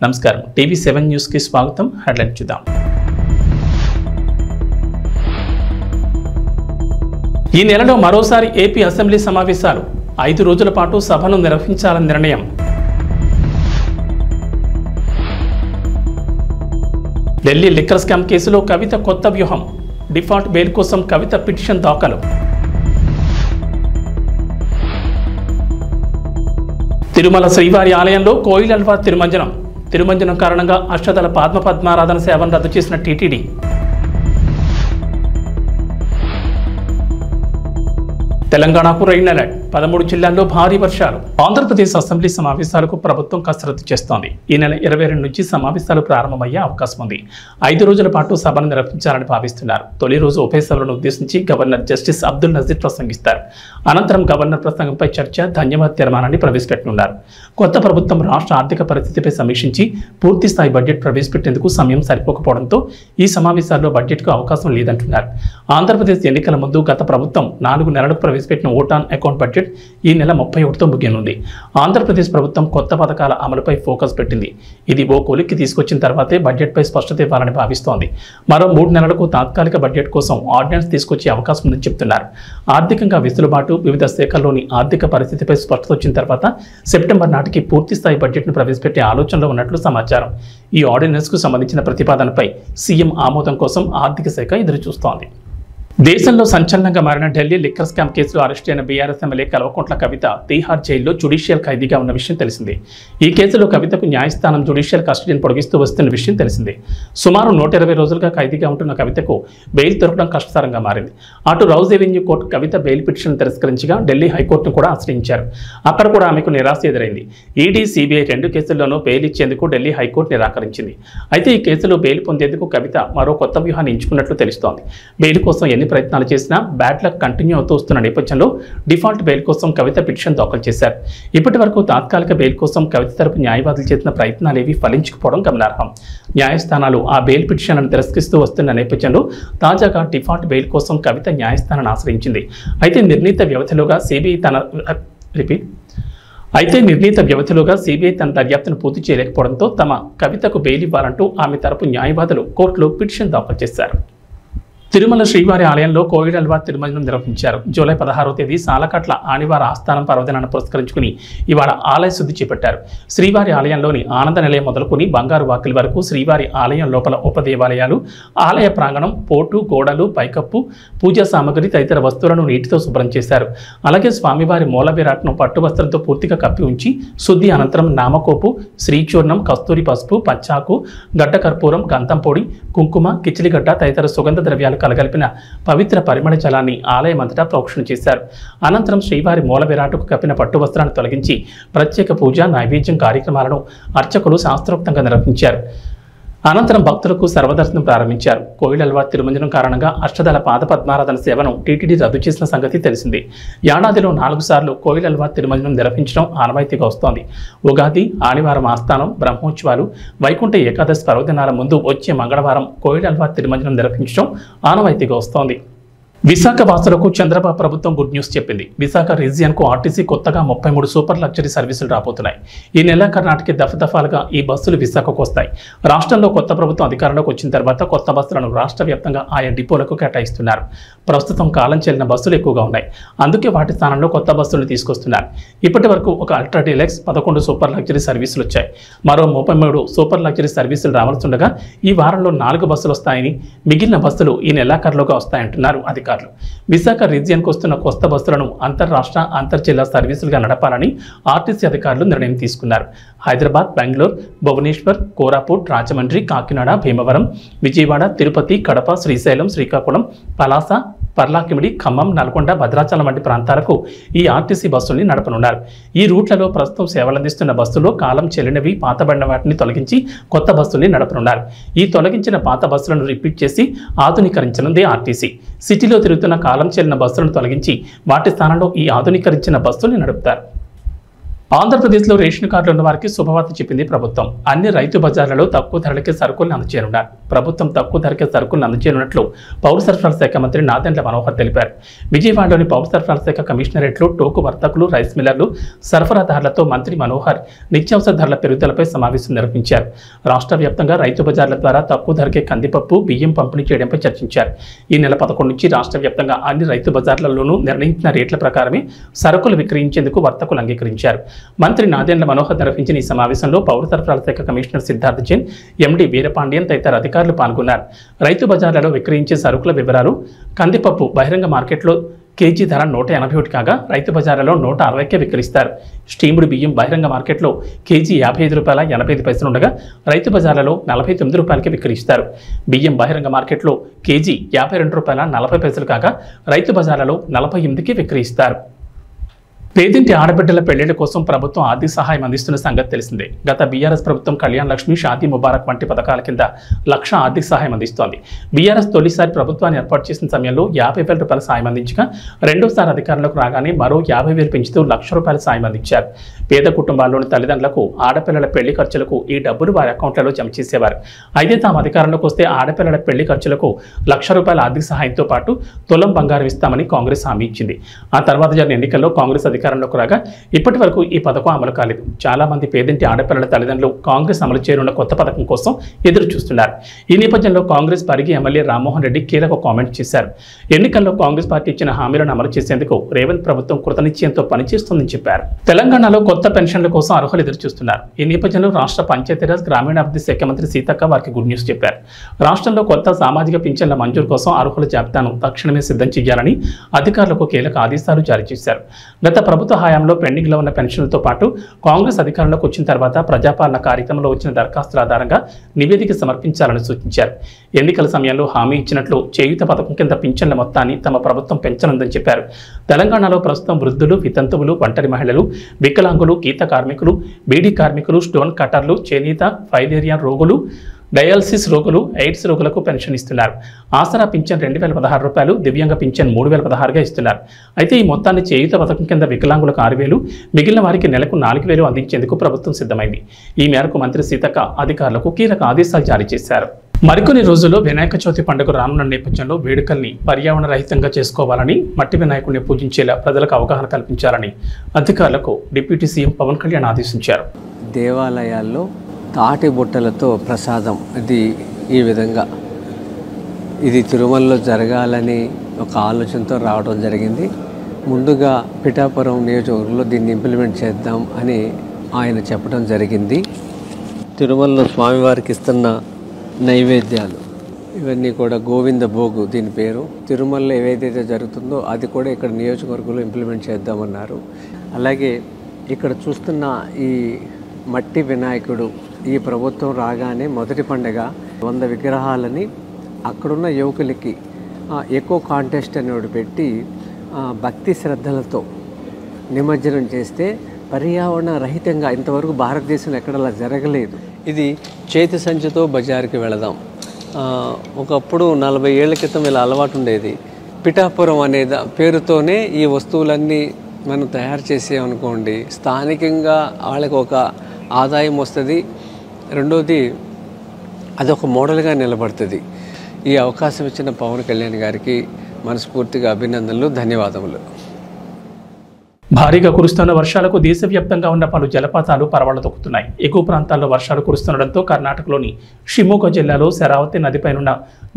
నమస్కారం TV7 news కి స్వాగతం. హెడ్లైన్ చూద్దాం. ఈ నెలలో మరోసారి ఏపీ అసెంబ్లీ సమావేశాలు 5 రోజుల పాటు సభను నిర్వహించాలని నిర్ణయం. ఢిల్లీ లిక్కర్ స్కామ్ కేసులో కవిత కొత్త వ్యూహం. డిఫాల్ట్ బెయిల్ కోసం కవిత పిటిషన్ దాఖలు. తిరుమల శ్రీవారి ఆలయంలో కోయిలల్వా తిరుమంజనం కారణంగా అష్టదళ పద్మారాధన సేవను రద్దు చేసిన టీటీడీ. తెలంగాణకు రెయిన్ అలర్ట్. 13 జిల్లాల్లో భారీ వర్షాలు. ఆంధ్రప్రదేశ్ అసెంబ్లీ సమావేశాలకు ప్రభుత్వం కసరత్తు చేస్తోంది. ఈ నెల 22 నుంచి సమావేశాలు ప్రారంభమయ్యే అవకాశం ఉంది. 5 రోజుల పాటు సభను నిర్వహించాలని భావిస్తున్నారు. తొలి రోజు ఉభయ సభలను ఉద్దేశించి గవర్నర్ జస్టిస్ అబ్దుల్ నజీర్ ప్రసంగిస్తారు. అనంతరం గవర్నర్ ప్రసంగంపై చర్చ, ధన్యవాద తీర్మానాన్ని ప్రవేశపెట్టనున్నారు. కొత్త ప్రభుత్వం రాష్ట్ర ఆర్థిక పరిస్థితిపై సమీక్షించి పూర్తి స్థాయి బడ్జెట్ ప్రవేశపెట్టేందుకు సమయం సరిపోకపోవడంతో ఈ సమావేశాల్లో బడ్జెట్కు అవకాశం లేదంటున్నారు. ఆంధ్రప్రదేశ్ ఎన్నికల ముందు గత ప్రభుత్వం 4 నెలలకు ప్రవేశపెట్టిన ఓట్ ఆన్ అకౌంట్ బడ్జెట్ ఈ నెల 31తో ముగియనుంది. ఆంధ్రప్రదేశ్ ప్రభుత్వం కొత్త పథకాల అమలుపై ఫోకస్ పెట్టింది. ఇది ఓ కొలిక్కి తీసుకొచ్చిన తర్వాతే బడ్జెట్పై స్పష్టత ఇవ్వాలని భావిస్తోంది. మరో 3 నెలలకు తాత్కాలిక బడ్జెట్ కోసం ఆర్డినెన్స్ తీసుకొచ్చే అవకాశం ఉందని చెబుతున్నారు. ఆర్థికంగా వెసులుబాటు, వివిధ శాఖల్లోని ఆర్థిక పరిస్థితిపై స్పష్టత వచ్చిన తర్వాత సెప్టెంబర్ నాటికి పూర్తి స్థాయి బడ్జెట్ను ప్రవేశపెట్టే ఆలోచనలో ఉన్నట్లు సమాచారం. ఈ ఆర్డినెన్స్కు సంబంధించిన ప్రతిపాదనపై సీఎం ఆమోదం కోసం ఆర్థిక శాఖ ఎదురుచూస్తోంది. దేశంలో సంచలనంగా మారిన ఢిల్లీ లిక్కర్ స్కామ్ కేసులో అరెస్ట్ అయిన బీఆర్ఎస్ ఎమ్మెల్యే కల్వకుంట్ల కవిత తీహార్ జైల్లో జ్యుడిషియల్ ఖైదీగా ఉన్న విషయం తెలిసిందే. ఈ కేసులో కవితకు న్యాయస్థానం జ్యుడిషియల్ కస్టడీని పొడిగిస్తూ వస్తున్న విషయం తెలిసిందే. సుమారు 120 రోజులుగా ఖైదీగా ఉంటున్న కవితకు బెయిల్ దొరకడం కష్టతరంగా మారింది. అటు రౌజ్ ఎవెన్యూ కోర్టు కవిత బెయిల్ పిటిషన్ తిరస్కరించగా ఢిల్లీ హైకోర్టును కూడా ఆశ్రయించారు. అక్కడ కూడా ఆమెకు నిరాశ ఎదురైంది. ఈడీ, సిబిఐ 2 కేసుల్లోనూ బెయిల్ ఇచ్చేందుకు ఢిల్లీ హైకోర్టు నిరాకరించింది. అయితే ఈ కేసులో బెయిల్ పొందేందుకు కవిత మరో కొత్త వ్యూహాన్ని ఎంచుకున్నట్లు తెలుస్తోంది. బెయిల్ కోసం ఎన్ని ప్రయత్నాలు చేసినా బ్యాడ్ లక్ కంటిన్యూ అవుతూ వస్తున్న నేపథ్యంలో డిఫాల్ట్ బెయిల్ కోసం కవిత పిటిషన్ దాఖలు చేశారు. ఇప్పటి వరకు తాత్కాలిక బెయిల్ కోసం కవిత తరపు న్యాయవాదులు చేసిన ప్రయత్నాలేవి ఫలించకపోవడం గమనార్హం. న్యాయస్థానాలు ఆ బెయిల్ పిటిషన్లను తిరస్కరిస్తూ వస్తున్న నేపథ్యంలో తాజాగా డిఫాల్ట్ బెయిల్ కోసం కవిత న్యాయస్థానాన్ని ఆశ్రయించింది. అయితే నిర్ణీత వ్యవధిలోగా సిబిఐ తన దర్యాప్తును పూర్తి చేయలేకపోవడంతో కవితకు బెయిల్ ఇవ్వాలంటూ ఆమె తరపు న్యాయవాదులు కోర్టులో పిటిషన్ దాఖలు చేశారు. తిరుమల శ్రీవారి ఆలయంలో కోయిలల్వా తిరుమంజనం నిర్వహించారు. జూలై 16వ తేదీ సాలకట్ల ఆనివార ఆస్థానం పర్వదినాన్ని పురస్కరించుకుని ఇవాళ ఆలయ శుద్ధి చేపట్టారు. శ్రీవారి ఆలయంలోని ఆనంద నిలయం మొదలుకొని బంగారు వాకిలి వరకు శ్రీవారి ఆలయం లోపల ఉపదేవాలయాలు, ఆలయ ప్రాంగణం, పోటు, గోడలు, పైకప్పు, పూజా సామగ్రి తదితర వస్తువులను నీటితో శుభ్రం చేశారు. అలాగే స్వామివారి మూల విరాట్ను పట్టు వస్త్రంతో పూర్తిగా కప్పి ఉంచి శుద్ధి అనంతరం నామకోపు, శ్రీచూర్ణం, కస్తూరి పసుపు, పచ్చాకు, గడ్డ కర్పూరం, గంధం పొడి, కుంకుమ, కిచిలిగడ్డ తదితర సుగంధ ద్రవ్యాలు కలగలిపిన పవిత్ర పరిమళ జలాన్ని ఆలయమంతటా ప్రోక్షణ చేశారు. అనంతరం శ్రీవారి మూల విరాటుకు కప్పిన పట్టు వస్త్రాన్ని తొలగించి ప్రత్యేక పూజ, నైవేద్యం కార్యక్రమాలను అర్చకులు శాస్త్రోక్తంగా నిర్వహించారు. అనంతరం భక్తులకు సర్వదర్శనం ప్రారంభించారు. కోయిలల్వా తిరుమంజనం కారణంగా అష్టదళ పద్మారాధన సేవను టీటీడీ రద్దు చేసిన సంగతి తెలిసిందే. ఏడాదిలో 4 సార్లు కోయిలల్వా తిరుమంజనం నిర్వహించడం ఆనవాయితీగా వస్తోంది. ఉగాది, ఆదివారం ఆస్థానం, బ్రహ్మోత్సవాలు, వైకుంఠ ఏకాదశి పర్వదినాల ముందు వచ్చే మంగళవారం కోయిలల్వా తిరుమంజనం నిర్వహించడం ఆనవాయితీగా వస్తోంది. విశాఖ వాసులకు చంద్రబాబు ప్రభుత్వం గుడ్ న్యూస్ చెప్పింది. విశాఖ రీజియన్కు ఆర్టీసీ కొత్తగా 33 సూపర్ లగ్జరీ సర్వీసులు రాబోతున్నాయి. ఈ నెలాఖరు నాటికి దఫాలుగా ఈ బస్సులు విశాఖకు వస్తాయి. రాష్ట్రంలో కొత్త ప్రభుత్వం అధికారంలోకి వచ్చిన తర్వాత కొత్త బస్సులను రాష్ట్ర వ్యాప్తంగా ఆయా డిపోలకు కేటాయిస్తున్నారు. ప్రస్తుతం కాలం చెల్లిన బస్సులు ఎక్కువగా ఉన్నాయి. అందుకే వాటి స్థానంలో కొత్త బస్సులను తీసుకొస్తున్నారు. ఇప్పటి వరకు ఒక అల్ట్రా డీలక్స్, 11 సూపర్ లగ్జరీ సర్వీసులు వచ్చాయి. మరో 33 సూపర్ లగ్జరీ సర్వీసులు రావాల్సిండగా ఈ వారంలో 4 బస్సులు వస్తాయని, మిగిలిన బస్సులు ఈ నెలాఖరులోగా వస్తాయంటున్నారు అధికారులు. విశాఖ రీజియన్కు వస్తున్న కొత్త బస్సులను అంతర్రాష్ట్ర, అంతర్జిల్లా సర్వీసులుగా నడపాలని ఆర్టీసీ అధికారులు నిర్ణయం తీసుకున్నారు. హైదరాబాద్, బెంగళూరు, భువనేశ్వర్, కోరాపుట్, రాజమండ్రి, కాకినాడ, భీమవరం, విజయవాడ, తిరుపతి, కడప, శ్రీశైలం, శ్రీకాకుళం, పలాస, పర్లాకిమిడి, ఖమ్మం, నల్గొండ, భద్రాచలం వంటి ప్రాంతాలకు ఈ ఆర్టీసీ బస్సుల్ని నడపనున్నారు. ఈ రూట్లలో ప్రస్తుతం సేవలందిస్తున్న బస్సుల్లో కాలం చెల్లినవి, పాతబడిన వాటిని తొలగించి కొత్త బస్సుల్ని నడపనున్నారు. ఈ తొలగించిన పాత బస్సులను రిపీట్ చేసి ఆధునీకరించనుంది ఆర్టీసీ. సిటీలో తిరుగుతున్న కాలం చెల్లిన బస్సులను తొలగించి వాటి స్థానంలో ఈ ఆధునీకరించిన బస్సుల్ని నడుపుతారు. ఆంధ్రప్రదేశ్లో రేషన్ కార్డులు ఉన్న వారికి శుభవార్త చెప్పింది ప్రభుత్వం. అన్ని రైతు బజార్లలో తక్కువ ధరలకే సరుకులను అందజేయనున్నారు. ప్రభుత్వం తక్కువ ధరకే సరుకులను అందజేయనున్నట్లు పౌర సరఫరాల శాఖ మంత్రి నాదెండ్ల మనోహర్ తెలిపారు. విజయవాడలోని పౌర సరఫరాల శాఖ కమిషనరేట్లు, టోకు వర్తకులు, రైస్ మిల్లర్లు, సరఫరాదారులతో మంత్రి మనోహర్ నిత్యావసర ధరల పెరుగుదలపై సమావేశం నిర్వహించారు. రాష్ట్ర వ్యాప్తంగా రైతు బజార్ల ద్వారా తక్కువ ధరకే కందిపప్పు, బియ్యం పంపిణీ చేయడంపై చర్చించారు. ఈ నెల 11 నుంచి రాష్ట్ర వ్యాప్తంగా అన్ని రైతు బజార్లలోనూ నిర్ణయించిన రేట్ల ప్రకారమే సరుకులు విక్రయించేందుకు వర్తకులు అంగీకరించారు. మంత్రి నాదెండ్ల మనోహర్ నిర్వహించిన ఈ సమావేశంలో పౌర సరఫరాల శాఖ కమిషనర్ సిద్ధార్థ్ జైన్, ఎండీ వీరపాండియన్ తదితర అధికారులు పాల్గొన్నారు. రైతు బజార్లలో విక్రయించే సరుకుల వివరాలు: కందిపప్పు బహిరంగ మార్కెట్లో కేజీ ధర 181 కాగా రైతు బజార్లలో 160కే విక్రయిస్తారు. స్టీముడు బియ్యం బహిరంగ మార్కెట్లో కేజీ ₹55.85 ఉండగా రైతు బజార్లలో ₹49కే విక్రయిస్తారు. బియ్యం బహిరంగ మార్కెట్లో కేజీ ₹52.40 కాగా రైతు బజార్లలో 48కే విక్రయిస్తారు. పేదింటి ఆడబిడ్డల పెళ్లిళ్ల కోసం ప్రభుత్వం ఆర్థిక సహాయం అందిస్తున్న సంగతి తెలిసిందే. గత బీఆర్ఎస్ ప్రభుత్వం కళ్యాణ్ లక్ష్మి, షాదీ ముబారక్ వంటి పథకాల కింద ₹1,00,000 ఆర్థిక సహాయం అందిస్తోంది. బీఆర్ఎస్ తొలిసారి ప్రభుత్వాన్ని ఏర్పాటు చేసిన సమయంలో ₹50,000 సాయం అందించగా రెండోసారి అధికారంలోకి రాగానే మరో ₹50,000 పెంచుతూ ₹1,00,000 సాయం అందించారు. పేద కుటుంబాల్లోని తల్లిదండ్రులకు ఆడపిల్లల పెళ్లి ఖర్చులకు ఈ డబ్బులు వారి అకౌంట్లలో జమ చేసేవారు. అయితే తాము అధికారంలోకి వస్తే ఆడపిల్లల పెళ్లి ఖర్చులకు ₹1,00,000 ఆర్థిక సహాయంతో పాటు తులం బంగారం ఇస్తామని కాంగ్రెస్ హామీ ఇచ్చింది. ఆ తర్వాత జరిగిన ఎన్నికల్లో కాంగ్రెస్ అధికారంలోకి రాగా ఇప్పటి వరకు ఈ పథకం అమలు కాలేదు. చాలా మంది పేదింటి ఆడపిల్లల తల్లిదండ్రులు కాంగ్రెస్ అమలు చేయనున్న కొత్త పథకం కోసం ఎదురు చూస్తున్నారు. ఈ నేపథ్యంలో కాంగ్రెస్ పరిగి ఎమ్మెల్యే రామ్మోహన్ రెడ్డి కీలక కామెంట్ చేశారు. ఎన్నికల్లో కాంగ్రెస్ పార్టీ ఇచ్చిన హామీలను అమలు చేసేందుకు రేవంత్ ప్రభుత్వం కృతనిశ్చయంతో పనిచేస్తుందని చెప్పారు. తెలంగాణలో కొత్త పెన్షన్ల కోసం అర్హులు ఎదురు చూస్తున్నారు. ఈ నేపథ్యంలో రాష్ట్ర పంచాయతీరాజ్ గ్రామీణాభివృద్ధి శాఖ మంత్రి సీతక్క వారికి గుడ్ న్యూస్ చెప్పారు. రాష్ట్రంలో కొత్త సామాజిక పింఛన్ల మంజూరు కోసం అర్హుల జాబితాను తక్షణమే సిద్ధం చేయాలని అధికారులకు కీలక ఆదేశాలు జారీ చేశారు. గత ప్రభుత్వ హయాంలో పెండింగ్లో ఉన్న పెన్షన్లతో పాటు కాంగ్రెస్ అధికారంలోకి వచ్చిన తర్వాత ప్రజాపాలన కార్యక్రమంలో వచ్చిన దరఖాస్తుల ఆధారంగా నివేదిక సమర్పించాలని సూచించారు. ఎన్నికల సమయంలో హామీ ఇచ్చినట్లు చేయూత పథకం కింద పింఛన్ల మొత్తాన్ని తమ ప్రభుత్వం పెంచనుందని చెప్పారు. తెలంగాణలో ప్రస్తుతం వృద్ధులు, వితంతువులు, ఒంటరి మహిళలు, వికలాంగులు, గీత కార్మికులు, బీడీ కార్మికులు, స్టోన్ కట్టర్లు, చేనేత, ఫైలేరియా రోగులు, డయాలసిస్ రోగులు, ఎయిడ్స్ రోగులకు పెన్షన్ ఇస్తున్నారు. ఆసరా పింఛన్ ₹2,016, దివ్యాంగ పింఛన్ ₹3,016గా ఇస్తున్నారు. అయితే ఈ మొత్తాన్ని చేయూత పథకం కింద వికలాంగులకు 6,000, మిగిలిన వారికి నెలకు 4,000 అందించేందుకు ప్రభుత్వం సిద్ధమైంది. ఈ మేరకు మంత్రి సీతక్క అధికారులకు కీలక ఆదేశాలు జారీ చేశారు. మరికొన్ని రోజుల్లో వినాయక చవితి పండుగ రానున్న నేపథ్యంలో వేడుకల్ని పర్యావరణ రహితంగా చేసుకోవాలని, మట్టి వినాయకుడిని పూజించేలా ప్రజలకు అవగాహన కల్పించాలని అధికారులకు డిప్యూటీ సీఎం పవన్ కళ్యాణ్ ఆదేశించారు. దేవాలయాల్లో తాటి బుట్టలతో ప్రసాదం ఈ విధంగా ఇది తిరుమలలో జరగాలని ఒక ఆలోచనతో రావడం జరిగింది. ముందుగా పిఠాపురం నియోజకవర్గంలో దీన్ని ఇంప్లిమెంట్ చేద్దాం అని ఆయన చెప్పడం జరిగింది. తిరుమలలో స్వామివారికి ఇస్తున్న నైవేద్యాలు ఇవన్నీ కూడా గోవింద భోగు దీని పేరు. తిరుమలలో ఏదైతే జరుగుతుందో అది కూడా ఇక్కడ నియోజకవర్గంలో ఇంప్లిమెంట్ చేద్దామన్నారు. అలాగే ఇక్కడ చూస్తున్న ఈ మట్టి వినాయకుడు ఈ ప్రభుత్వం రాగానే మొదటి పండుగ 100 విగ్రహాలని అక్కడున్న యువకులకి ఎకో కాంటెస్ట్ అనేవి పెట్టి భక్తి శ్రద్ధలతో నిమజ్జనం చేస్తే పర్యావరణ రహితంగా ఇంతవరకు భారతదేశంలో ఎక్కడలా జరగలేదు. ఇది చేతి సంచితో బజారుకి వెళదాం. ఒకప్పుడు 40 ఏళ్ల క్రితం ఇలా అలవాటు ఉండేది. పిఠాపురం అనే పేరుతోనే ఈ వస్తువులన్నీ మనం తయారు చేసామనుకోండి, స్థానికంగా వాళ్ళకి ఒక ఆదాయం వస్తుంది. రెండోది అదొక మోడల్గా నిలబడుతుంది. ఈ అవకాశం ఇచ్చిన పవన్ కళ్యాణ్ గారికి మనస్ఫూర్తిగా అభినందనలు, ధన్యవాదములు. భారీగా కురుస్తున్న వర్షాలకు దేశవ్యాప్తంగా ఉన్న పలు జలపాతాలు పరవళ్లు తొక్కుతున్నాయి. ఎగువ ప్రాంతాల్లో వర్షాలు కురుస్తుండటంతో కర్ణాటకలోని షిమోగా జిల్లాలో శరావతి నదిపైనున్న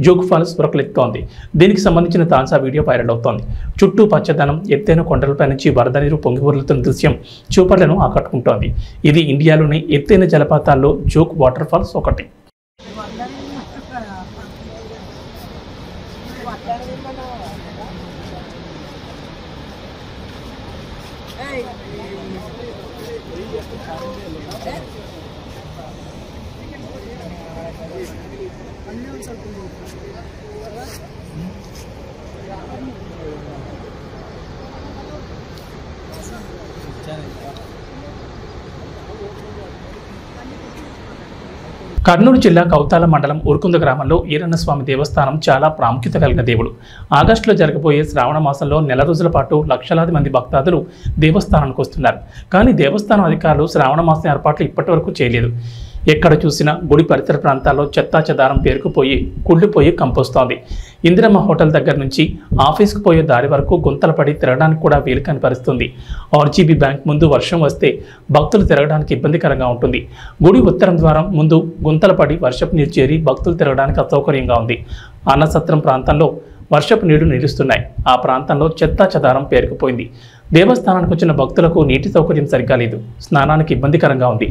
జోగ్ ఫాల్స్ ఉరకలెత్తుతోంది. దీనికి సంబంధించిన తాజా వీడియో వైరల్ అవుతోంది. చుట్టూ పచ్చదనం, ఎత్తైన కొండలపై నుంచి వరద నీరు పొంగి ఊరుతున్న దృశ్యం చూపర్లను ఆకట్టుకుంటోంది. ఇది ఇండియాలోని ఎత్తైన జలపాతాల్లో జోగ్ వాటర్ ఫాల్స్ ఒకటి. కర్నూలు జిల్లా కౌతాల మండలం ఉరుకుంద గ్రామంలో ఈరన్నస్వామి దేవస్థానం చాలా ప్రాముఖ్యత కలిగిన దేవుడు. ఆగస్టులో జరగబోయే శ్రావణ మాసంలో నెల రోజుల పాటు లక్షలాది మంది భక్తాదులు దేవస్థానానికి వస్తున్నారు. కానీ దేవస్థానం అధికారులు శ్రావణ మాసం ఏర్పాట్లు ఇప్పటి వరకు చేయలేదు. ఎక్కడ చూసినా గుడి పరిసర ప్రాంతాల్లో చెత్తా చెదారం పేరుకుపోయి కుళ్ళిపోయి కంపోస్తోంది. ఇందిరమ్మ హోటల్ దగ్గర నుంచి ఆఫీస్కు పోయే దారి వరకు గుంతలు పడి తిరగడానికి కూడా వీలు కాని పరిస్థితుంది. ఆర్జీబీ బ్యాంక్ ముందు వర్షం వస్తే భక్తులు తిరగడానికి ఇబ్బందికరంగా ఉంటుంది. గుడి ఉత్తరం ద్వారం ముందు గుంతలు పడి వర్షపు నీరు చేరి భక్తులు తిరగడానికి అసౌకర్యంగా ఉంది. అన్నసత్రం ప్రాంతంలో వర్షపు నీళ్లు నిలుస్తున్నాయి. ఆ ప్రాంతంలో చెత్తా చెదారం పేరుకుపోయింది. దేవస్థానానికి వచ్చిన భక్తులకు నీటి సౌకర్యం సరిగ్గా లేదు. స్నానానికి ఇబ్బందికరంగా ఉంది.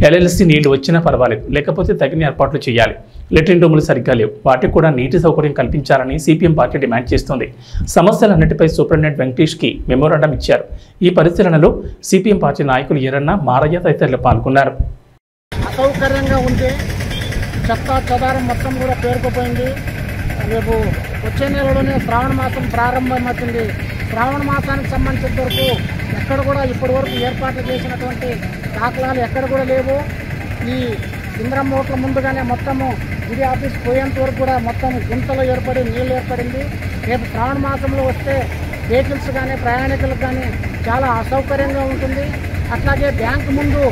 ఎల్ఎల్సీ నీళ్లు వచ్చినా పర్వాలేదు, లేకపోతే తగిన ఏర్పాట్లు చేయాలి. లెట్రిన్ రూములు సరిగ్గా లేవు, వాటికి కూడా నీటి సౌకర్యం కల్పించాలని సిపిఎం పార్టీ డిమాండ్ చేస్తోంది. సమస్యలన్నిటిపై సూపరింటెండెంట్ వెంకటేష్కి మెమోరాండం ఇచ్చారు. ఈ పరిశీలనలో సిపిఎం పార్టీ నాయకులు ఈరన్న, మారయ్య తదితరులు పాల్గొన్నారు. అసౌకర్యంగా ఉంటే చెత్తా చెదారం మొత్తం కూడా పేరుకుపోయింది. రేపు వచ్చే నెలలోనే శ్రావణ మాసం ప్రారంభమవుతుంది. శ్రావణ మాసానికి సంబంధించిన వరకు ఎక్కడ కూడా ఇప్పటి వరకు ఏర్పాట్లు చేసినటువంటి దాఖలాలు ఎక్కడ కూడా లేవు. ఈ ఇంద్రమ్మ హోటల్ ముందుగానే మొత్తము గుడి ఆఫీస్ పోయేంత వరకు కూడా మొత్తం గుంతలు ఏర్పడి నీళ్ళు ఏర్పడింది. రేపు శ్రావణ మాసంలో వస్తే వెహికల్స్ కానీ ప్రయాణికులకు కానీ చాలా అసౌకర్యంగా ఉంటుంది. అట్లాగే బ్యాంకు ముందు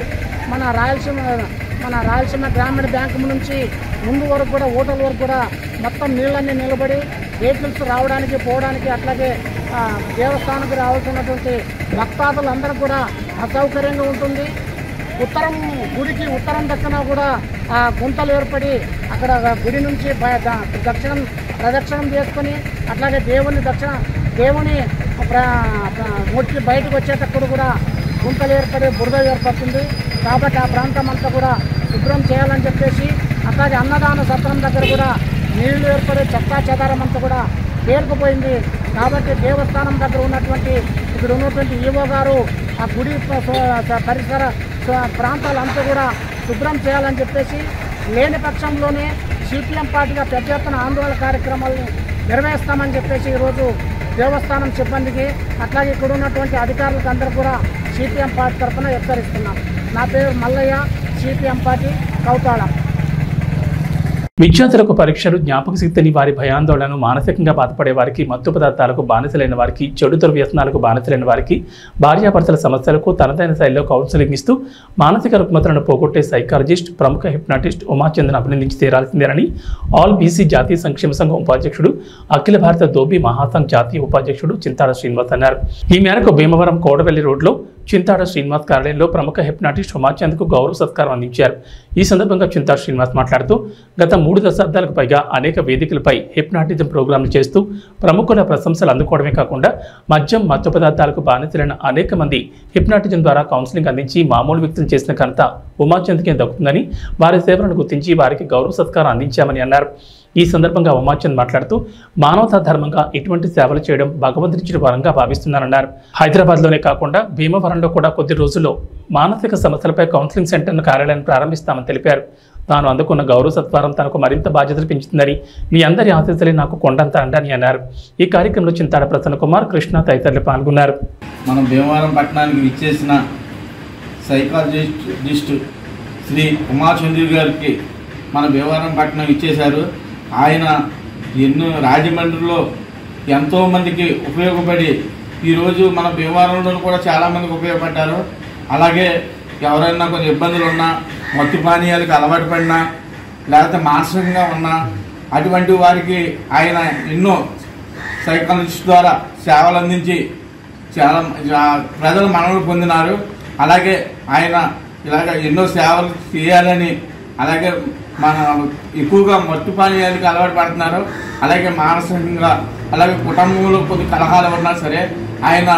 మన రాయలసీమ గ్రామీణ బ్యాంకు నుంచి ముందు వరకు కూడా హోటల్ వరకు కూడా మొత్తం నీళ్ళన్నీ నిలబడి వెహికల్స్ రావడానికి పోవడానికి అట్లాగే దేవస్థానానికి రావాల్సినటువంటి భక్తాదులందరూ కూడా అసౌకర్యంగా ఉంటుంది. గుడికి ఉత్తరం దక్కన కూడా గుంతలు ఏర్పడి అక్కడ గుడి నుంచి ప్రదక్షిణం చేసుకొని అట్లాగే దేవుని మొక్కి బయటకు వచ్చేటప్పుడు కూడా గుంతలు ఏర్పడి బురద ఏర్పడుతుంది. కాబట్టి ఆ ప్రాంతం అంతా కూడా శుభ్రం చేయాలని చెప్పేసి అట్లాగే అన్నదాన సత్రం దగ్గర కూడా నీళ్లు ఏర్పడే చెత్తా చెదారం అంతా కూడా పేరుకుపోయింది. కాబట్టి దేవస్థానం దగ్గర ఇక్కడ ఉన్నటువంటి ఈవో గారు ఆ గుడి పరిసర ప్రాంతాలంతా కూడా శుభ్రం చేయాలని చెప్పేసి లేని పక్షంలోనే సిపిఎం పార్టీగా పెద్ద ఎత్తున ఆందోళన కార్యక్రమాలను నిర్వహిస్తామని చెప్పేసి ఈరోజు దేవస్థానం సిబ్బందికి అట్లాగే ఇక్కడ ఉన్నటువంటి అధికారులకు అందరూ కూడా సిపిఎం పార్టీ తరఫున హెచ్చరిస్తున్నాం. నా పేరు మల్లయ్య, సిపిఎం పార్టీ కౌతాళ. విద్యార్థులకు పరీక్షలు, జ్ఞాపక శక్తిని, వారి భయాందోళనను, మానసికంగా బాధపడే వారికి, మత్తు పదార్థాలకు బానిసలైన వారికి, చెడు దుర్వ్యసనాలకు బానిసలైన వారికి, భార్యాభర్తల సమస్యలకు తనదైన శైలిలో కౌన్సిలింగ్ ఇస్తూ మానసిక రుగ్మతలను పోగొట్టే సైకాలజిస్ట్, ప్రముఖ హిప్నాటిస్ట్ ఉమాచంద్రన్ అభినందించి తీరాల్సిందేనని ఆల్ బీసీ జాతీయ సంక్షేమ సంఘం ఉపాధ్యక్షుడు, అఖిల భారత దోబీ మహాసంఘ్ జాతీయ ఉపాధ్యక్షుడు చింతాడ శ్రీనివాస్ అన్నారు. ఈ మేరకు భీమవరం కోడవెల్లి రోడ్లో చింతాడ శ్రీనివాస్ కార్యాలయంలో ప్రముఖ హిప్నాటిస్ట్ ఉమాచంద్కు గౌరవ సత్కారం అందించారు. ఈ సందర్భంగా చింతాడ శ్రీనివాస్ మాట్లాడుతూ గత 3 దశాబ్దాలకు పైగా అనేక వేదికలపై హిప్నాటిజం ప్రోగ్రాంలు చేస్తూ ప్రముఖుల ప్రశంసలు అందుకోవడమే కాకుండా మద్యం, మత్తు పదార్థాలకు బానిసలైన అనేక మంది హిప్నాటిజం ద్వారా కౌన్సిలింగ్ అందించి మామూలు వ్యక్తులు చేసిన ఘనత ఉమాచంద్కే దక్కుతుందని, వారి సేవలను గుర్తించి వారికి గౌరవ సత్కారం అందించామని అన్నారు. ఈ సందర్భంగా ఉమాచంద్ మాట్లాడుతూ మానవతా ధర్మంగా ఇటువంటి సేవలు చేయడం భగవంతుడిచ్చిన వరంగా భావిస్తున్నారన్నారు. హైదరాబాద్లోనే కాకుండా భీమవరంలో కూడా కొద్ది రోజుల్లో మానసిక సమస్యలపై కౌన్సిలింగ్ సెంటర్ను కార్యాలయాన్ని ప్రారంభిస్తామని తెలిపారు. తాను అందుకున్న గౌరవ సత్కారం తనకు మరింత బాధ్యతలు పెంచుతుందని, మీ అందరి ఆశీస్సులే నాకు కొండంత అండని అన్నారు. ఈ కార్యక్రమంలో చింతాడ ప్రసన్న కుమార్, కృష్ణ తదితరులు పాల్గొన్నారు. మనం భీమవరం పట్టణానికి విచ్చేసిన సైకాలజిస్ట్ శ్రీ ఉమాచంద్ర గారికి మన భీమవరం పట్టణం ఇచ్చేశారు. ఆయన రాజమండ్రిలో ఎంతోమందికి ఉపయోగపడి ఈరోజు మన భీమవరంలో కూడా చాలామందికి ఉపయోగపడ్డారు. అలాగే ఎవరైనా కొన్ని ఇబ్బందులు ఉన్నా, మత్తు పానీయాలకు అలవాటు పడినా, లేకపోతే మానసికంగా ఉన్నా అటువంటి వారికి ఆయన ఎన్నో సైకాలజిస్ట్ ద్వారా సేవలు అందించి చాలా ప్రజలు మనవులు పొందినారు. అలాగే ఆయన ఇలాగ ఎన్నో సేవలు చేయాలని, అలాగే మన ఎక్కువగా మత్తు పానీయాలకు అలవాటు పడుతున్నారు. అలాగే మానసికంగా, అలాగే కుటుంబంలో కొన్ని కలహాలు ఉన్నా సరే ఆయన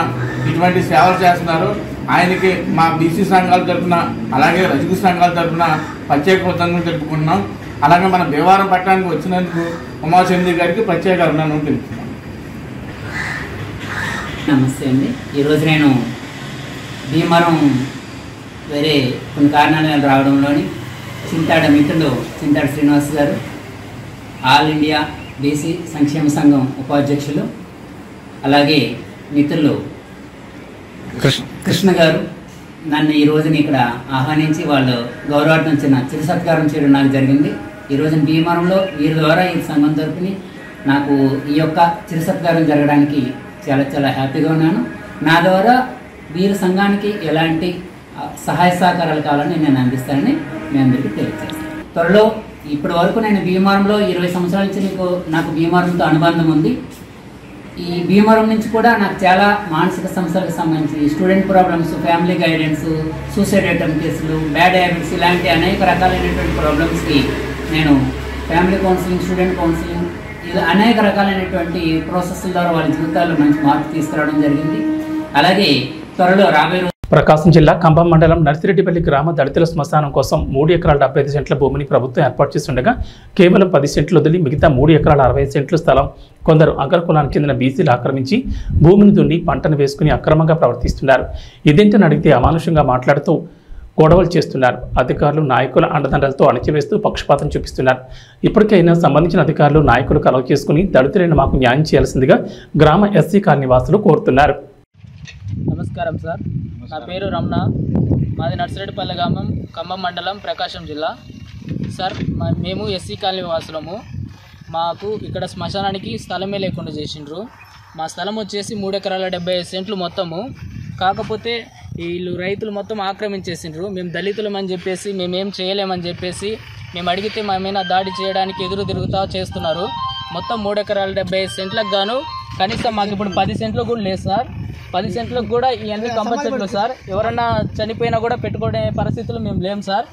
ఇటువంటి సేవలు చేస్తున్నారు. ఆయనకి మా బీసీ సంఘాల తరఫున, అలాగే రజక సంఘాల తరఫున ప్రత్యేక కృతజ్ఞతలు తెలుపుకుంటున్నాం. అలాగే మన భీమవరం పట్టణానికి వచ్చినందుకు ఉమాచంద్ర గారికి ప్రత్యేక అభినందనలు తెలుపుతున్నాం. నమస్తే అండి. ఈరోజు నేను భీమవరం వేరే కొన్ని కారణాలు రావడంలోని చింతాడ మిత్రులు చింతాడ శ్రీనివాస్ గారు, ఆల్ ఇండియా బీసీ సంక్షేమ సంఘం ఉపాధ్యక్షులు, అలాగే మిత్రులు కృష్ణ గారు నన్ను ఈ రోజున ఇక్కడ ఆహ్వానించి వాళ్ళు గౌరవార్థం చిరు సత్కారం చేయడం నాకు జరిగింది. ఈ రోజున భీమవరంలో వీరి ద్వారా ఈ సంఘం తరపున నాకు ఈ యొక్క చిరు సత్కారం జరగడానికి చాలా చాలా హ్యాపీగా ఉన్నాను. నా ద్వారా వీరి సంఘానికి ఎలాంటి సహాయ సహకారాలు కావాలని నేను అందిస్తానని మీ అందరికీ తెలియజేస్తాను. త్వరలో ఇప్పటి వరకు నేను భీమవరంలో 20 సంవత్సరాల నుంచి నాకు భీమవరంతో అనుబంధం ఉంది. ఈ భీమవరం నుంచి కూడా నాకు చాలా మానసిక సమస్యలకు సంబంధించి student problems, family guidance, suicide attempt కేసులు, బ్యాడ్ హ్యాబిట్స్ ఇలాంటి అనేక రకాలైనటువంటి ప్రాబ్లమ్స్కి నేను ఫ్యామిలీ కౌన్సిలింగ్, స్టూడెంట్ కౌన్సిలింగ్ ఇలా అనేక రకాలైనటువంటి ప్రాసెస్ల ద్వారా వాళ్ళ జీవితాల్లో మంచి మార్పు తీసుకురావడం జరిగింది. అలాగే త్వరలో రాబోయే ప్రకాశం జిల్లా కంభం మండలం నర్సిరెడ్డిపల్లి గ్రామ దళితుల శ్మశానం కోసం 3 ఎకరాల 75 సెంట్ల భూమిని ప్రభుత్వం ఏర్పాటు చేస్తుండగా కేవలం 10 సెంట్లు వదిలి మిగతా 3 ఎకరాల 60 సెంట్ల స్థలం కొందరు అగ్రకులానికి చెందిన బీసీలు ఆక్రమించి భూమిని దున్ని పంటను వేసుకుని అక్రమంగా ప్రవర్తిస్తున్నారు. ఇదేంటని అడిగితే అమానుషంగా మాట్లాడుతూ గొడవలు చేస్తున్నారు. అధికారులు నాయకుల అండదండలతో అణచివేస్తూ పక్షపాతం చూపిస్తున్నారు. ఇప్పటికైనా సంబంధించిన అధికారులు నాయకులు కలవ చేసుకుని దళితులైన మాకు న్యాయం చేయాల్సిందిగా గ్రామ ఎస్సీ కాలనీ వాసులు కోరుతున్నారు. నమస్కారం సార్, నా పేరు రమణ, మాది నర్సిరెడ్డిపల్లి గ్రామం, ఖమ్మం మండలం, ప్రకాశం జిల్లా. సార్ మేము ఎస్సీ కాలనీ వాసులము. మాకు ఇక్కడ శ్మశానానికి స్థలమే లేకుండా చేసిండ్రు. మా స్థలం వచ్చేసి 3 ఎకరాల 75 సెంట్లు మొత్తము. కాకపోతే వీళ్ళు రైతులు మొత్తం ఆక్రమించేసిండ్రు. మేము దళితులమని చెప్పేసి మేమేం చేయలేమని చెప్పేసి మేము అడిగితే మా మీద దాడి చేయడానికి ఎదురు తిరుగుతా చేస్తున్నారు. మొత్తం 3 ఎకరాల 75 సెంట్లకు గాను కనీసం మాకు ఇప్పుడు 10 సెంట్లు కూడా లేదు సార్. 10 సెంట్లకు కూడా ఇవన్నీ కంపల్సరీ సార్. ఎవరన్నా చనిపోయినా కూడా పెట్టుకునే పరిస్థితులు మేము లేము సార్.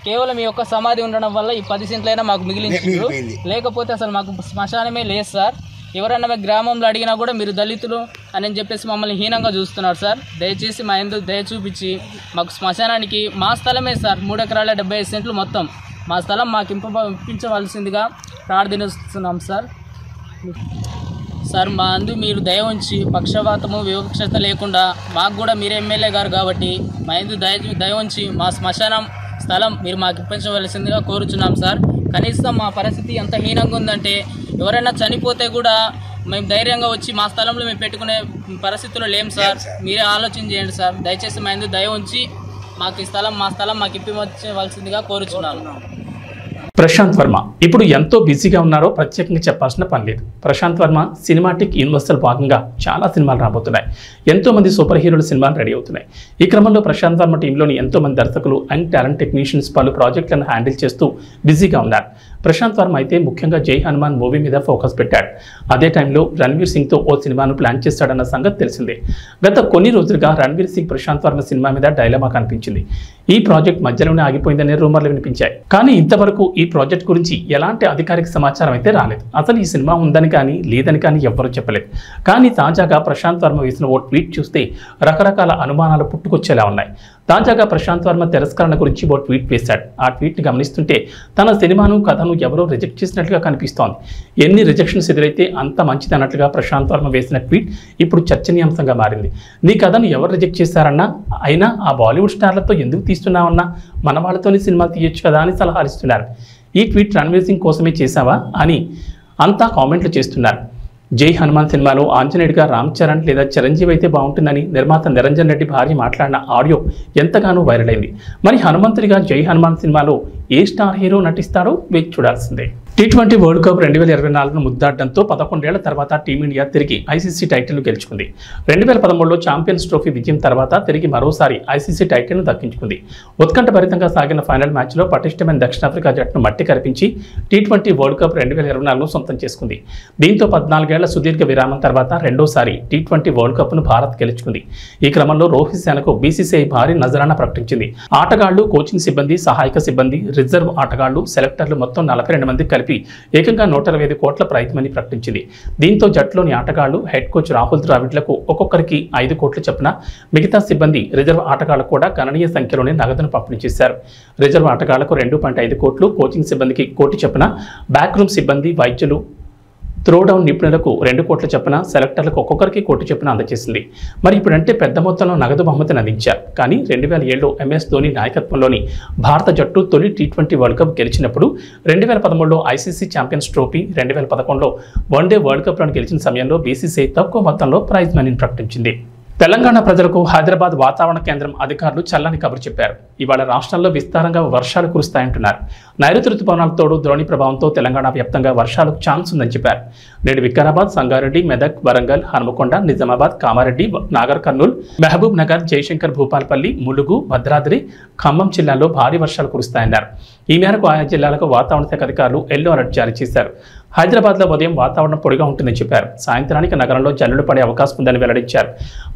కేవలం ఈ యొక్క సమాధి ఉండడం వల్ల ఈ 10 సెంట్లైనా మాకు మిగిలించారు. లేకపోతే అసలు మాకు శ్మశానమే లేదు సార్. ఎవరన్నా మా గ్రామంలో అడిగినా కూడా మీరు దళితులు అని చెప్పేసి మమ్మల్ని హీనంగా చూస్తున్నారు సార్. దయచేసి మా ఎందుకు దయ చూపించి మాకు శ్మశానానికి మా స్థలమే సార్ 3 ఎకరాల 75 సెంట్లు మొత్తం మా స్థలం మాకు ఇప్పించవలసిందిగా ప్రార్థిస్తున్నాం సార్. సార్ మా అందు మీరు దయ ఉంచి పక్షపాతము వివక్షత లేకుండా మాకు కూడా మీరు ఎమ్మెల్యే గారు కాబట్టి మా అందు దయ ఉంచి మా శ్మశానం స్థలం మీరు మాకు ఇప్పించవలసిందిగా కోరుచున్నాం సార్. కనీసం మా పరిస్థితి ఎంత హీనంగా ఉందంటే ఎవరైనా చనిపోతే కూడా మేము ధైర్యంగా వచ్చి మా స్థలంలో మేము పెట్టుకునే పరిస్థితుల్లో లేం సార్. మీరే ఆలోచన చేయండి సార్. దయచేసి మా అందు దయ ఉంచి మాకు ఈ స్థలం మా స్థలం మాకు ఇప్పించవలసిందిగా కోరుచున్నాను. ప్రశాంత్ వర్మ ఇప్పుడు ఎంతో బిజీగా ఉన్నారో ప్రత్యేకంగా చెప్పాల్సిన పని లేదు. ప్రశాంత్ వర్మ సినిమాటిక్ యూనివర్సల్ భాగంగా చాలా సినిమాలు రాబోతున్నాయి. ఎంతో మంది సూపర్ హీరోల సినిమాలు రెడీ అవుతున్నాయి. ఈ క్రమంలో ప్రశాంత్ వర్మ టీంలోని ఎంతో మంది దర్శకులు అండ్ టాలెంట్ టెక్నీషియన్స్ పలు ప్రాజెక్టులను హ్యాండిల్ చేస్తూ బిజీగా ఉన్నారు. ప్రశాంత్ వర్మ అయితే ముఖ్యంగా జై హనుమాన్ మూవీ మీద ఫోకస్ పెట్టాడు. అదే టైంలో రణ్వీర్ సింగ్తో ఓ సినిమాను ప్లాన్ చేస్తాడన్న సంగతి తెలిసిందే. గత కొన్ని రోజులుగా రణ్వీర్ సింగ్ ప్రశాంత్ వర్మ సినిమా మీద డైలమా కనిపించింది. ఈ ప్రాజెక్ట్ మధ్యలోనే ఆగిపోయిందనే రూమర్లు వినిపించాయి. కానీ ఇంతవరకు ఈ ప్రాజెక్ట్ గురించి ఎలాంటి అధికారిక సమాచారం అయితే రాలేదు. అసలు ఈ సినిమా ఉందని కానీ లేదని కానీ ఎవ్వరూ చెప్పలేదు. కానీ తాజాగా ప్రశాంత్ వర్మ వేసిన ఓ ట్వీట్ చూస్తే రకరకాల అనుమానాలు పుట్టుకొచ్చేలా ఉన్నాయి. తాజాగా ప్రశాంత్ వర్మ తిరస్కరణ గురించి ఓ ట్వీట్ వేశాడు. ఆ ట్వీట్ని గమనిస్తుంటే తన సినిమాను కథను ఎవరో రిజెక్ట్ చేసినట్లుగా కనిపిస్తోంది. ఎన్ని రిజెక్షన్స్ ఎదురైతే అంత మంచిది అన్నట్లుగా ప్రశాంత్ వర్మ వేసిన ట్వీట్ ఇప్పుడు చర్చనీయాంశంగా మారింది. నీ కథను ఎవరు రిజెక్ట్ చేశారన్నా, అయినా ఆ బాలీవుడ్ స్టార్లతో ఎందుకు తీస్తున్నావన్నా, మన వాళ్ళతోనే సినిమా తీయొచ్చు కదా అని సలహాలు ఇస్తున్నారు. ఈ ట్వీట్ రణ్వీర్ సింగ్ కోసమే చేశావా అని అంతా కామెంట్లు చేస్తున్నారు. జై హనుమాన్ సినిమాలో ఆంజనేయుడిగా రామ్ చరణ్ లేదా చిరంజీవి అయితే బాగుంటుందని నిర్మాత నిరంజన్ రెడ్డి భార్య మాట్లాడిన ఆడియో ఎంతగానో వైరల్ అయింది. మరి హనుమంతుడిగా జై హనుమాన్ సినిమాలో ఏ స్టార్ హీరో నటిస్తారో వేచి చూడాల్సిందే. T20 వరల్డ్ కప్ 2024ను ముద్దాడడంతో 11 ఏళ్ల తర్వాత టీమిండియా తిరిగి ఐసీసీ టైటిల్ను గెలుచుకుంది. 2013లో ఛాంపియన్స్ ట్రోఫీ విజయం తర్వాత తిరిగి మరోసారి ఐసీసీ టైటిల్ను దక్కించుకుంది. ఉత్కంఠభరితంగా సాగిన ఫైనల్ మ్యాచ్లో పటిష్టమైన దక్షిణాఫ్రికా జట్టును మట్టి కరిపించి T20 వరల్డ్ కప్ 2024ను సొంతం చేసుకుంది. దీంతో 14 ఏళ్ల సుదీర్ఘ విరామం తర్వాత రెండోసారి T20 వరల్డ్ కప్ను భారత్ గెలుచుకుంది. ఈ క్రమంలో రోహిత్ సేనకు బీసీసీఐ భారీ నజరానా ప్రకటించింది. ఆటగాళ్లు, కోచింగ్ సిబ్బంది, సహాయక సిబ్బంది, రిజర్వ్ ఆటగాళ్లు, సెలెక్టర్లు మొత్తం 42 మంది కలిపి ఏకంగా 125 కోట్ల ప్రైజ్మని ప్రకటించింది. దీంతో జట్టులోని ఆటగాళ్లు, హెడ్ కోచ్ రాహుల్ ద్రావిడ్లకు ఒక్కొక్కరికి 5 కోట్ల చొప్పున, మిగతా సిబ్బంది, రిజర్వ్ ఆటగాళ్లకు కూడా గణనీయ సంఖ్యలోనే నగదును పంపిణీ చేశారు. రిజర్వ్ ఆటగాళ్లకు 2.5 కోట్లు, కోచింగ్ సిబ్బందికి 1 కోటి చొప్పున, బ్యాక్ రూమ్ సిబ్బంది, వైద్యులు, త్రోడౌన్ నిపుణులకు 2 కోట్ల చొప్పున, సెలెక్టర్లకు ఒక్కొక్కరికి 1 కోటి చొప్పున అందజేసింది. మరి ఇప్పుడంటే పెద్ద మొత్తంలో నగదు బహుమతిని అందించారు. కానీ 2007లో MS ధోని నాయకత్వంలోని భారత జట్టు తొలి T20 వరల్డ్ కప్ గెలిచినప్పుడు, 2013లో ఐసీసీ ఛాంపియన్స్ ట్రోఫీ, 2011లో వన్డే వరల్డ్ కప్లను గెలిచిన సమయంలో బీసీసీఐ తక్కువ మొత్తంలో ప్రైజ్ మనీని ప్రకటించింది. తెలంగాణ ప్రజలకు హైదరాబాద్ వాతావరణ కేంద్రం అధికారులు చల్లని కబురు చెప్పారు. ఇవాళ రాష్ట్రంలో విస్తారంగా వర్షాలు కురుస్తాయంటున్నారు. నైరుతి రుతుపవనాల తోడు ద్రోణి ప్రభావంతో తెలంగాణ వ్యాప్తంగా వర్షాలకు ఛాన్స్ ఉందని చెప్పారు. నేడు వికారాబాద్, సంగారెడ్డి, మెదక్, వరంగల్, హనుమకొండ, నిజామాబాద్, కామారెడ్డి, నాగర్ కర్నూల్, మహబూబ్ నగర్, జయశంకర్, భూపాలపల్లి, ములుగు, భద్రాద్రి, ఖమ్మం జిల్లాల్లో భారీ వర్షాలు కురుస్తాయన్నారు. ఈ మేరకు ఆయా జిల్లాలకు వాతావరణ శాఖ అధికారులు ఎల్లో అలర్ట్ జారీ చేశారు. హైదరాబాద్లో ఉదయం వాతావరణం పొడిగా ఉంటుందని చెప్పారు. సాయంత్రానికి నగరంలో జల్లులు పడే అవకాశం ఉందని వెల్లడించారు.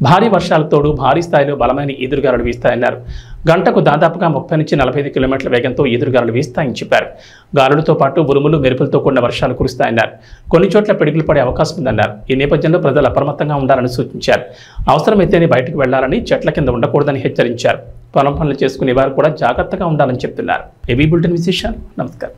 భారీ వర్షాలతోడు భారీ స్థాయిలో బలమైన ఈదురుగాలులు వీస్తాయన్నారు. గంటకు దాదాపుగా 30 నుంచి 45 కిలోమీటర్ల వేగంతో ఈదురుగాలులు వీస్తాయని చెప్పారు. గాలులతో పాటు ఉరుములు, మెరుపులతో కూడిన వర్షాలు కురుస్తాయన్నారు. కొన్ని చోట్ల పిడుగులు పడే అవకాశం ఉందన్నారు. ఈ నేపథ్యంలో ప్రజలు అప్రమత్తంగా ఉండాలని సూచించారు. అవసరమైతేనే బయటకు వెళ్లాలని, చెట్ల కింద ఉండకూడదని హెచ్చరించారు. పొలం పనులు చేసుకునే వారు కూడా జాగ్రత్తగా ఉండాలని చెప్తున్నారు. ఏబీ బులెటిన్ విశేషాలు. నమస్కారం.